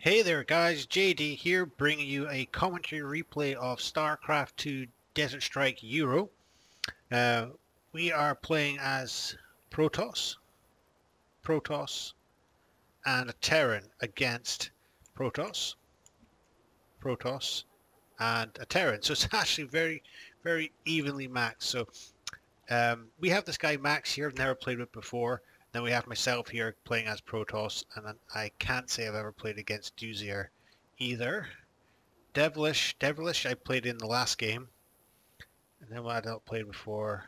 Hey there guys, JD here bringing you a commentary replay of StarCraft 2 Desert Strike Euro. We are playing as Protoss, and a Terran against Protoss, and a Terran. So it's actually very evenly maxed. So we have this guy Max here, I've never played with before. Then we have myself here playing as Protoss, and I can't say I've ever played against Duzier either. Devilish I played in the last game, and then I not played before,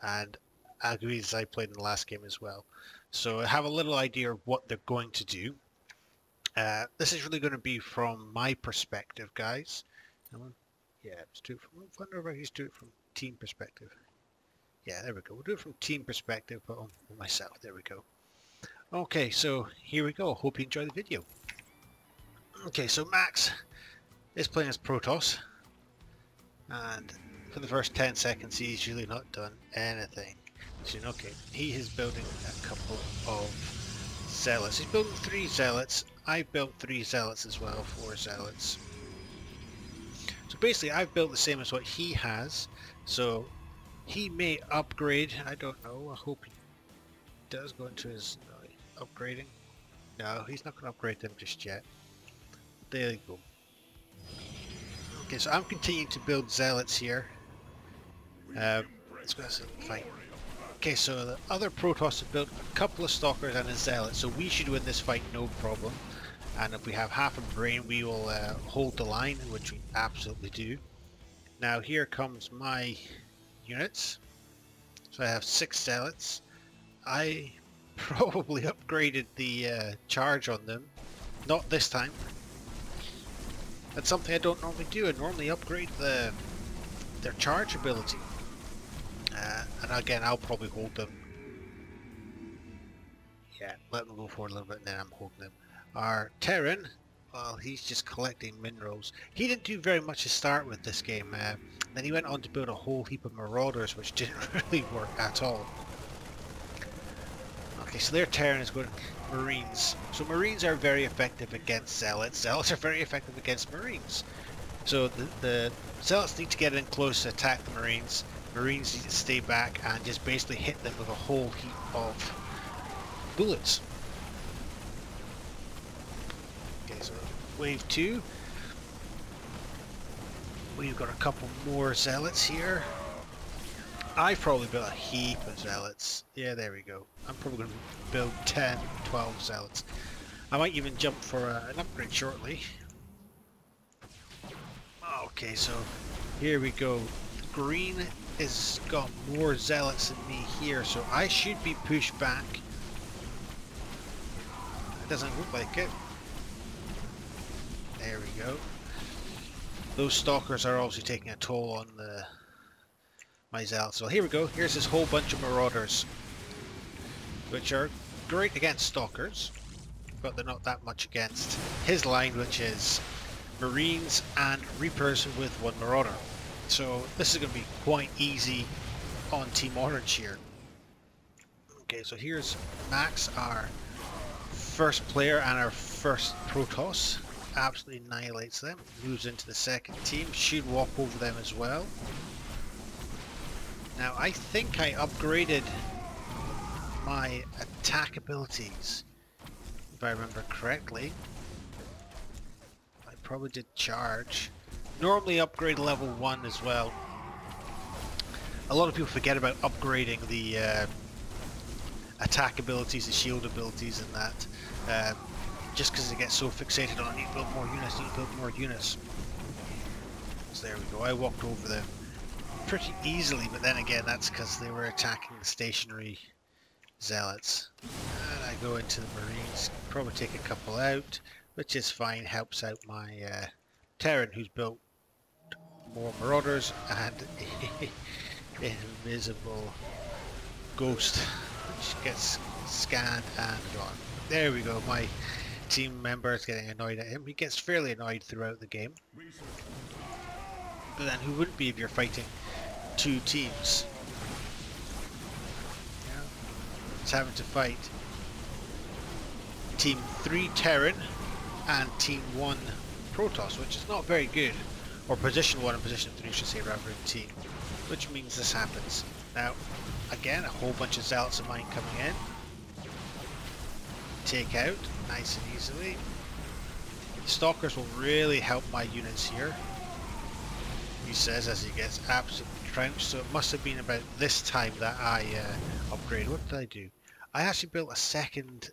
and Aguiz I played in the last game as well. So I have a little idea of what they're going to do. This is really going to be from my perspective, guys. Yeah, let's do it from, I wonder if I used to do it from team perspective. Yeah, there we go. We'll do it from team perspective, but on myself. There we go. Okay, so here we go. Hope you enjoy the video. Okay, so Max is playing as Protoss, and for the first 10 seconds he's really not done anything. So, okay, he is building a couple of zealots. He's building 3 zealots. I built 3 zealots as well, 4 zealots. So basically I've built the same as what he has. So he may upgrade, I don't know, I hope he does go into his upgrading. No, he's not going to upgrade them just yet. There you go. Okay, so I'm continuing to build zealots here. Let's go fight. Okay, so the other Protoss have built a couple of stalkers and a zealot, so we should win this fight no problem. And if we have half a brain, we will hold the line, which we absolutely do. Now here comes my units. So I have 6 zealots. I probably upgraded the charge on them. Not this time. That's something I don't normally do. I normally upgrade their charge ability. And again, I'll probably hold them. Yeah, let them go forward a little bit and then I'm holding them. Our Terran, well, he's just collecting minerals. He didn't do very much to start with this game. Then he went on to build a whole heap of marauders, which didn't really work at all. Okay, so their Terran is going to Marines. So Marines are very effective against Zealots. Zealots are very effective against Marines. So the Zealots need to get in close to attack the Marines. Marines need to stay back and just basically hit them with a whole heap of bullets. Okay, so wave 2. We've got a couple more zealots here. I've probably built a heap of zealots. Yeah, there we go. I'm probably going to build 10, 12 zealots. I might even jump for an upgrade shortly. Okay, so here we go. Green has got more zealots than me here, so I should be pushed back. It doesn't look like it. There we go. Those stalkers are obviously taking a toll on my zealots. So here we go. Here's this whole bunch of marauders, which are great against stalkers, but they're not that much against his line, which is Marines and Reapers with 1 marauder. So this is going to be quite easy on Team Orange here. Okay, so here's Max, our first player and our first Protoss. Absolutely annihilates them. Moves into the second team. Should walk over them as well. Now I think I upgraded my attack abilities, if I remember correctly. I probably did charge. Normally upgrade level 1 as well. A lot of people forget about upgrading the attack abilities, the shield abilities and that. Just because they get so fixated on need to build more units, need to build more units. So there we go. I walked over them pretty easily, but then again that's because they were attacking the stationary zealots. And I go into the Marines, probably take a couple out, which is fine, helps out my Terran who's built more marauders and an invisible ghost which gets scanned and gone. There we go. My team member is getting annoyed at him. He gets fairly annoyed throughout the game. But then who wouldn't be if you're fighting 2 teams? Yeah. It's having to fight Team 3 Terran and Team 1 Protoss, which is not very good. Or Position 1 and Position 3, should say, rather than Team. Which means this happens. Now, again, a whole bunch of Zealots of mine coming in. Take out, nice and easily. Stalkers will really help my units here. He says as he gets absolutely trounced, so it must have been about this time that I upgraded. What did I do? I actually built a second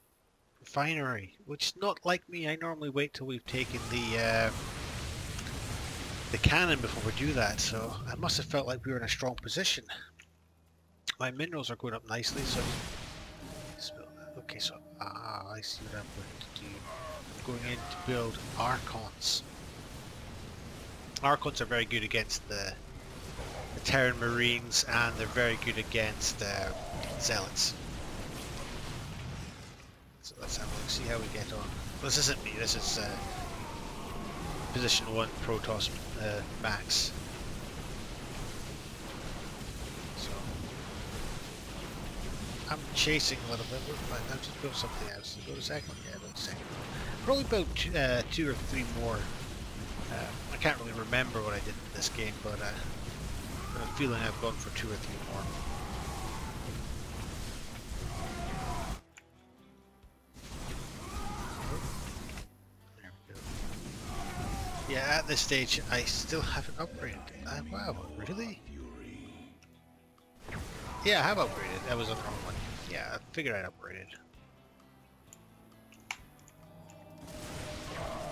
refinery, which is not like me. I normally wait till we've taken the cannon before we do that, so I must have felt like we were in a strong position. My minerals are going up nicely, so okay, so I see what I'm going to do. I'm going in to build Archons. Archons are very good against the Terran Marines, and they're very good against Zealots. So let's have a look, see how we get on. This isn't me, this is Position 1 Protoss Max. So I'm chasing a little bit. I've just built something else. Go to second? Yeah, build second. Probably built 2 or 3 more. I can't really remember what I did in this game, but I have a feeling I've gone for 2 or 3 more. There we go. Yeah, at this stage I still haven't upgraded. Wow, really? Yeah, I have upgraded. That was on the wrong one. Yeah, I figured I'd upgraded.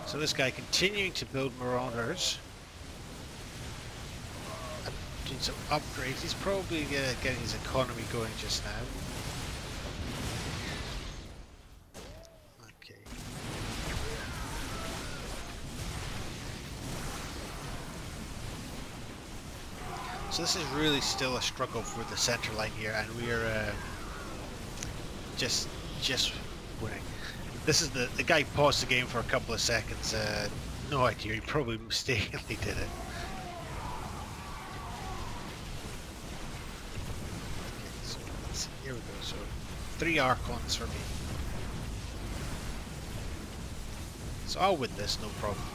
So this guy continuing to build Marauders. I'm doing some upgrades. He's probably getting his economy going just now. Okay. So this is really still a struggle for the center line here, and we are just winning. This is the guy paused the game for a couple of seconds. No idea, he probably mistakenly did it. Okay, so let's see, here we go. So 3 Archons for me. So I'll win this, no problem.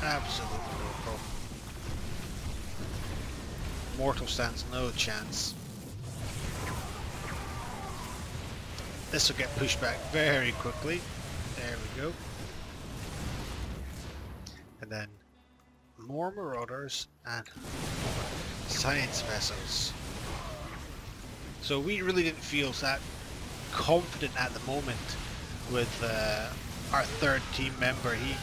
Absolutely no problem. Mortal stands no chance. This will get pushed back very quickly. There we go. And then more Marauders and more Science Vessels. So we really didn't feel that confident at the moment with our 3rd team member. He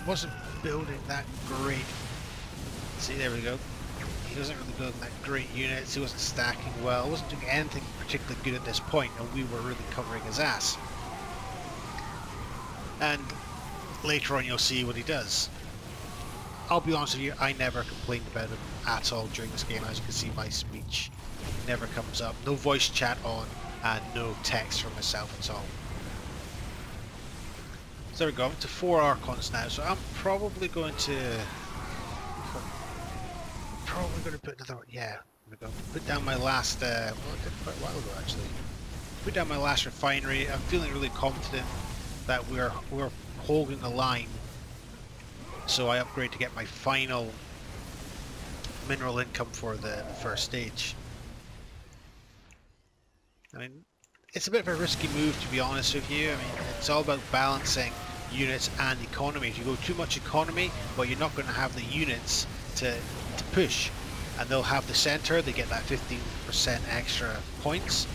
wasn't building that great. See, there we go. He wasn't really building that great units, he wasn't stacking well, wasn't doing anything particularly good at this point, and we were really covering his ass. And later on you'll see what he does. I'll be honest with you, I never complained about him at all during this game. As you can see, my speech never comes up. No voice chat on, and no text from myself at all. So there we go, I'm to 4 Archons now, so I'm probably going to put another one. Yeah, I'm going to put down my last, well, I did quite a while ago actually. Put down my last refinery. I'm feeling really confident that we're holding the line. So I upgrade to get my final mineral income for the first stage. I mean, it's a bit of a risky move, to be honest with you. I mean, it's all about balancing units and economy. If you go too much economy, well, you're not going to have the units to push, and they'll have the center, they get that 15% extra points,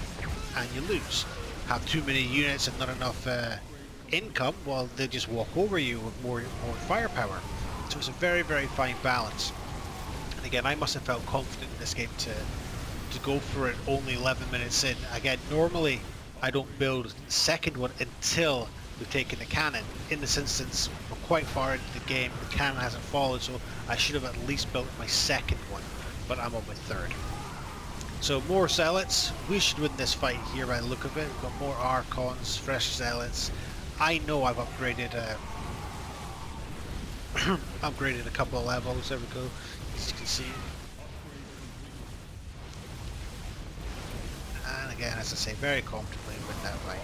and you lose. Have too many units and not enough income, well, they'll just walk over you with more firepower. So it's a very, very fine balance. And again, I must have felt confident in this game to go for it only 11 minutes in. Again, normally I don't build the second one until we've taken the cannon. In this instance, we're quite far into the game, the cannon hasn't fallen, so I should have at least built my second one, but I'm on my 3rd. So more Zealots. We should win this fight here by the look of it. We've got more Archons, fresh Zealots. I know I've upgraded upgraded a couple of levels. There we go, as you can see. And again, as I say, very comfortably with that fight.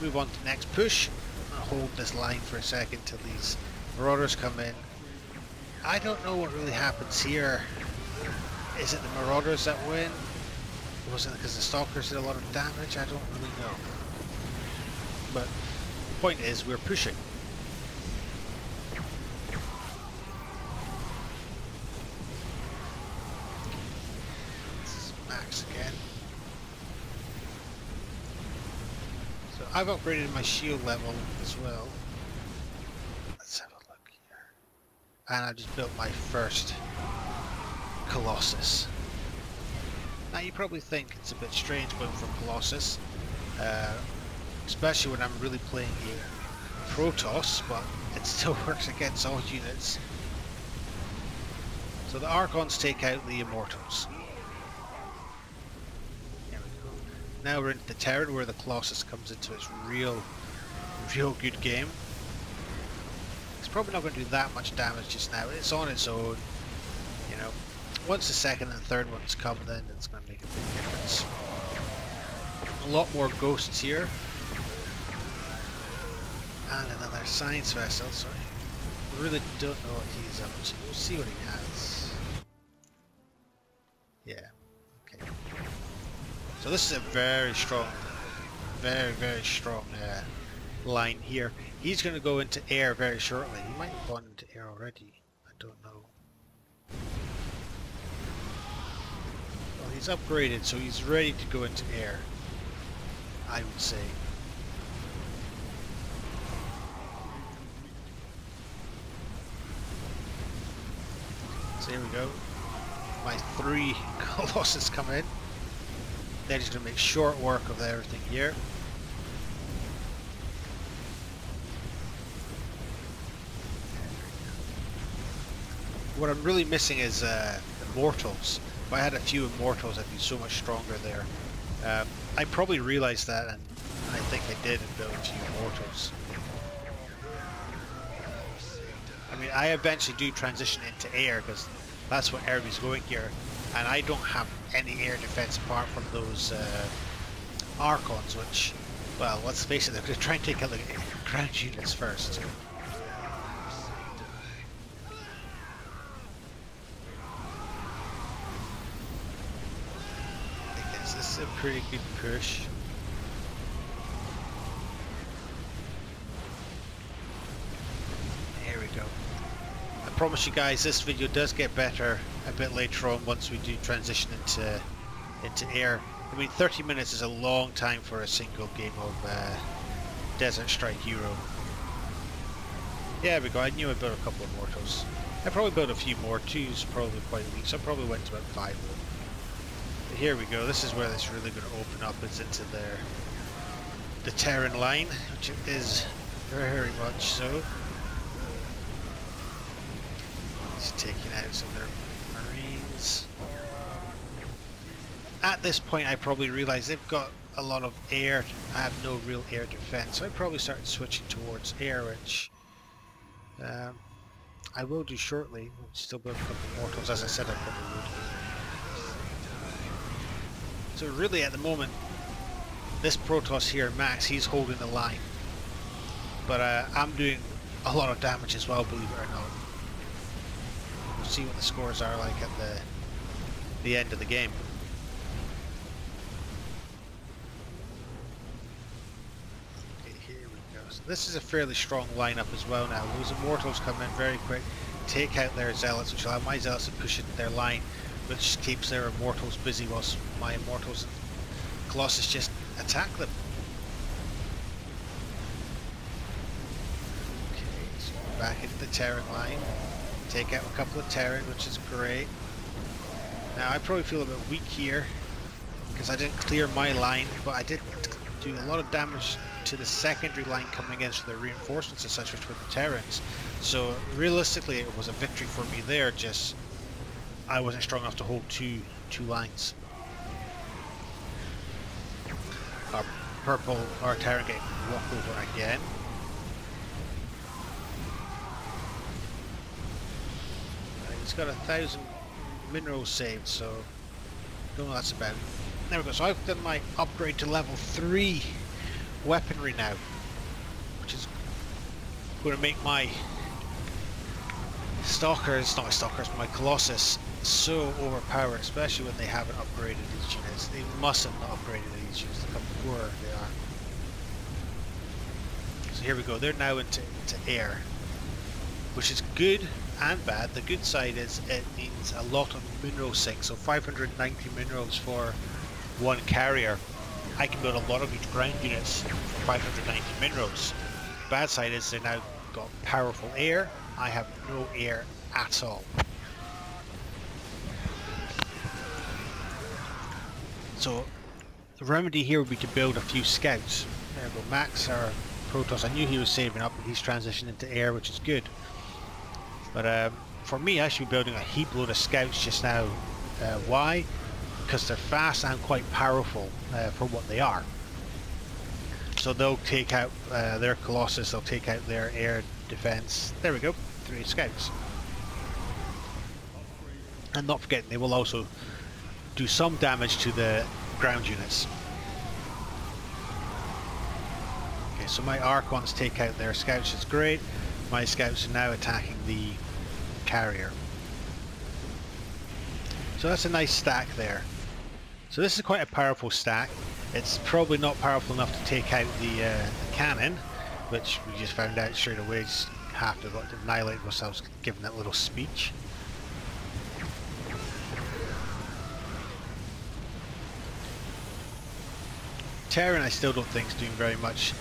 Move on to the next push. gonna hold this line for a second till these marauders come in. I don't know what really happens here. Is it the marauders that win? Was it because the stalkers did a lot of damage? I don't really know. But the point is, we're pushing. This is Max again. So I've upgraded my shield level as well. Let's have a look here. And I just built my first Colossus. Now you probably think it's a bit strange going for Colossus, especially when I'm really playing a Protoss, but it still works against all units. So the Archons take out the Immortals. There we go. Now we're into the Terran where the Colossus comes into its real good game. It's probably not going to do that much damage just now. It's on its own, you know. Once the second and third ones come, then it's going to make a big difference. A lot more ghosts here. And another science vessel, sorry. I really don't know what he's up to. We'll see what he has. Yeah, okay. So this is a very strong, very strong line here. He's going to go into air very shortly. He might have gone into air already. I don't know. He's upgraded, so he's ready to go into air, I would say. So here we go. My 3 Colossus come in. They're just going to make short work of everything here. What I'm really missing is Immortals. If I had a few Immortals, I'd be so much stronger there. I probably realized that, and I think I did in building a few Immortals. I mean, I eventually do transition into air, because that's what everybody's going here, and I don't have any air defense apart from those Archons, which, well, let's face it, they're going to try and take out the ground units first. This is a pretty good push. There we go. I promise you guys, this video does get better a bit later on once we do transition into air. I mean, 30 minutes is a long time for a single game of Desert Strike Hero. Yeah, there we go. I knew I built a couple of Mortals. I probably built a few more. 2's probably quite weak, so I probably went to about 5 of them. Here we go, this is where it's really going to open up, is into the Terran line, which it is very much so. He's taking out some of their Marines. At this point I probably realised they've got a lot of air, I have no real air defense, so I probably started switching towards air, which I will do shortly. I'll still build a couple of Mortals, as I said I probably would. So really at the moment, this Protoss here, Max, he's holding the line. But I'm doing a lot of damage as well, believe it or not. We'll see what the scores are like at the end of the game. Okay, here we go. So this is a fairly strong lineup as well now. Those Immortals come in very quick, take out their Zealots, which allow my Zealots to push into their line, which keeps their Immortals busy whilst my Immortals and Colossus just attack them. Okay, so we're back into the Terran line. Take out a couple of Terran, which is great. Now I probably feel a bit weak here because I didn't clear my line, but I did do a lot of damage to the secondary line coming against the reinforcements and such, which were the Terrans. So realistically it was a victory for me there, just I wasn't strong enough to hold two lines. Our Terran getting walked over again. He's got 1,000 minerals saved, so don't know what that's about. There we go, so I've done my upgrade to level 3 weaponry now, which is going to make my stalkers, not my stalkers, my Colossus so overpowered, especially when they haven't upgraded these units. They mustn't not upgraded these units. Look how poor they are. So here we go. They're now into air, which is good and bad. The good side is it means a lot of mineral sinks. So 590 minerals for one carrier. I can build a lot of these ground units for 590 minerals. The bad side is they now got powerful air. I have no air at all. So the remedy here would be to build a few scouts. There we go. Max, our Protoss, I knew he was saving up, but he's transitioned into air, which is good. But for me, I should be building a heap load of scouts just now. Why? Because they're fast and quite powerful for what they are. So they'll take out their Colossus, they'll take out their air defense. There we go, 3 scouts. And not forgetting, they will also do some damage to the ground units. Okay, so my Archons take out their scouts, it's great. My scouts are now attacking the carrier. So that's a nice stack there. So this is quite a powerful stack. It's probably not powerful enough to take out the cannon, which we just found out straight away. Just have to annihilate ourselves given that little speech. Terran I still don't think is doing very much.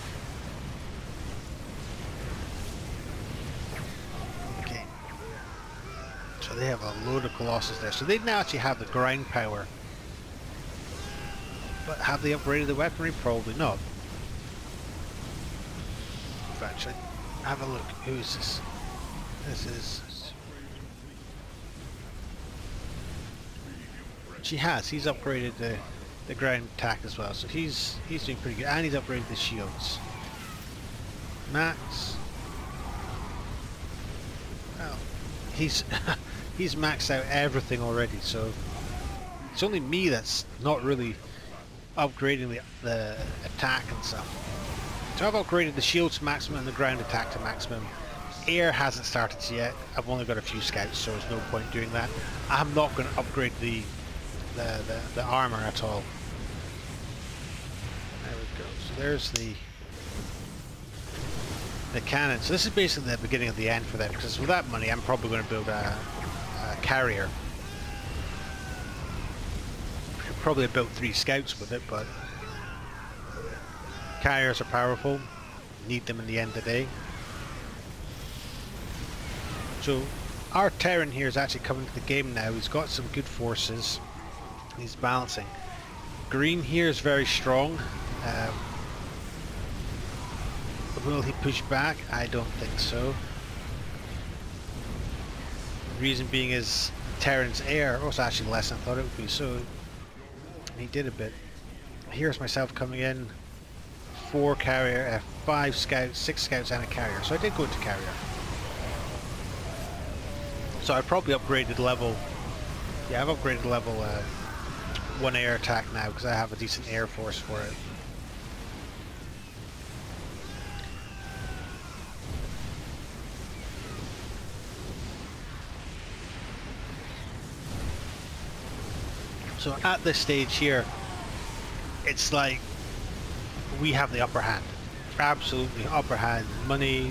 Okay. So they have a load of Colossus there. So they now actually have the grind power. But have they upgraded the weaponry? Probably not. Actually, have a look. Who is this? This is... He's upgraded the ground attack as well, so he's doing pretty good, and he's upgraded the shields. Max, well, he's he's maxed out everything already, so it's only me that's not really upgrading the attack and stuff. So I've upgraded the shield to maximum and the ground attack to maximum. Air hasn't started yet. I've only got a few scouts, so there's no point doing that. I'm not going to upgrade the armor at all. There we go. So there's the cannon. So this is basically the beginning of the end for them, because with that money I'm probably going to build a carrier. Probably have built 3 scouts with it, but carriers are powerful. Need them in the end of the day. So our Terran here is actually coming to the game now. He's got some good forces. He's balancing. Green here is very strong. Will he push back? I don't think so. Reason being is Terran's air was actually less than I thought it would be, so he did a bit. Here's myself coming in. 4 carrier, 5 scouts, 6 scouts and a carrier. So I did go into carrier. So I probably upgraded level. Yeah, I've upgraded level 1 air attack now because I have a decent air force for it. So at this stage here, it's like we have the upper hand. Absolutely upper hand. Money,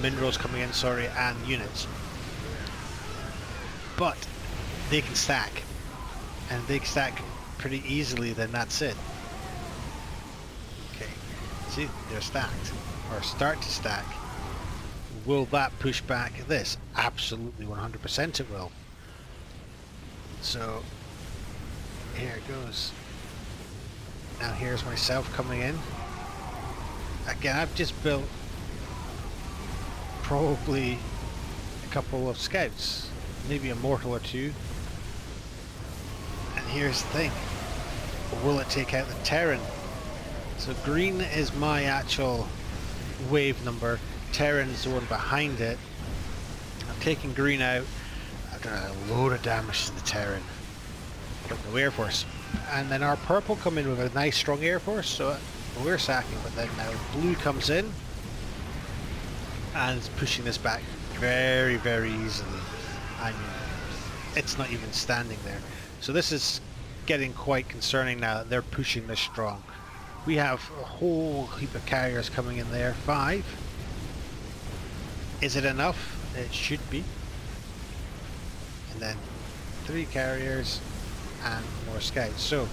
minerals coming in, sorry, and units. But they can stack. And they can stack pretty easily, then that's it. Okay, see, they're stacked. Or start to stack. Will that push back this? Absolutely, 100% it will. So here it goes. Now here's myself coming in. Again, I've just built probably a couple of scouts, maybe a mortal or 2. And here's the thing. Will it take out the Terran? So green is my actual wave number. Terran is the one behind it. I'm taking green out. I've done a load of damage to the Terran. Got no air force. And then our purple come in with a nice strong air force, so we're sacking, but then now blue comes in and it's pushing this back very, very easily. I mean, it's not even standing there. So this is getting quite concerning now that they're pushing this strong. We have a whole heap of carriers coming in there. 5. Is it enough? It should be. And then 3 carriers and more scouts. So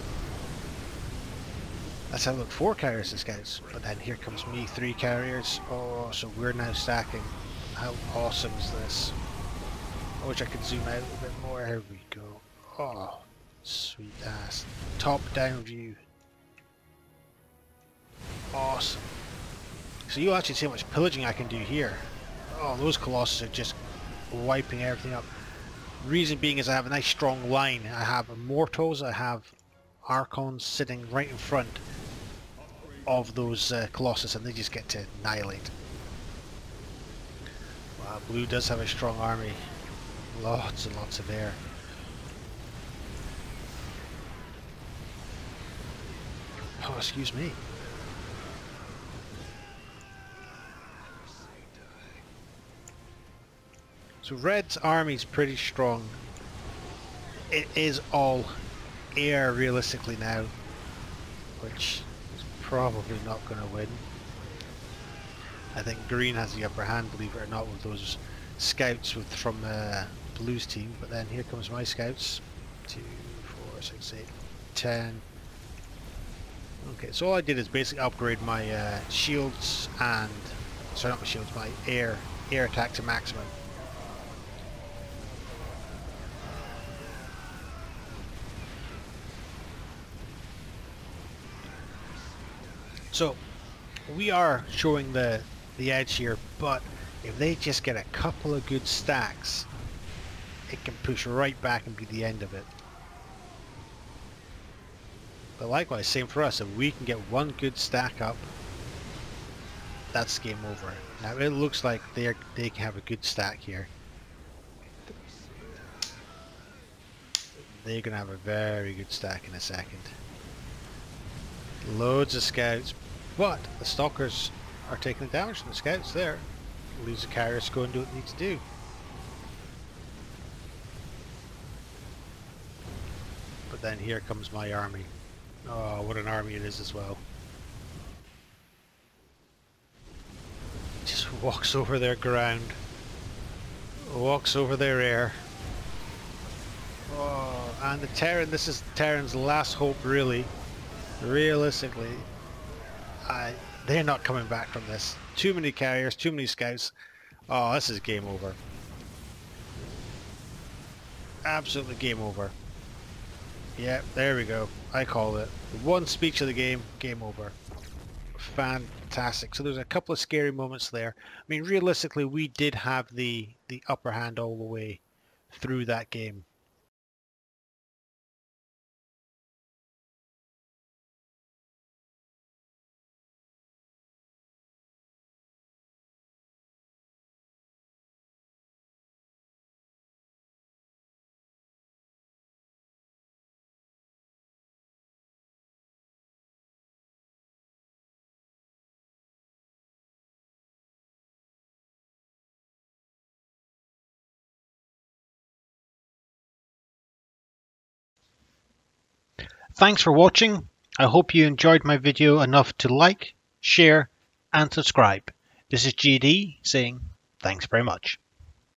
let's have a look. 4 carriers and scouts. But then here comes me, 3 carriers. Oh, so we're now stacking. How awesome is this? I wish I could zoom out a little bit more. Here we go. Oh, sweet ass. Top down view. Awesome. So you actually see how much pillaging I can do here. Oh, those colossus are just wiping everything up. Reason being is I have a nice strong line. I have immortals, I have archons sitting right in front of those colossus, and they just get to annihilate. Wow, blue does have a strong army. Lots and lots of air. Oh, excuse me. So red's army is pretty strong. It is all air realistically now, which is probably not going to win. I think green has the upper hand, believe it or not, with those scouts from blue's team. But then here comes my scouts. 2, 4, 6, 8, 10. Okay, so all I did is basically upgrade my shields and, sorry, not my shields, my air attack to maximum. So we are showing the edge here, but if they just get a couple of good stacks, it can push right back and be the end of it. But likewise, same for us. If we can get one good stack up, that's game over. Now it looks like they can have a good stack here. They're gonna have a very good stack in a second. Loads of scouts, but the stalkers are taking the damage from the scouts there. Leaves the carriers to go and do what they need to do. But then here comes my army. Oh, what an army it is as well. Just walks over their ground. Walks over their air. Oh, and the Terran, this is Terran's last hope really. Realistically, they're not coming back from this. Too many carriers, too many scouts. Oh, this is game over. Absolutely game over. Yeah, there we go. I called it. One speech of the game, game over. Fantastic. So there's a couple of scary moments there. I mean, realistically, we did have the upper hand all the way through that game. Thanks for watching. I hope you enjoyed my video enough to like, share, and subscribe. This is GD saying thanks very much.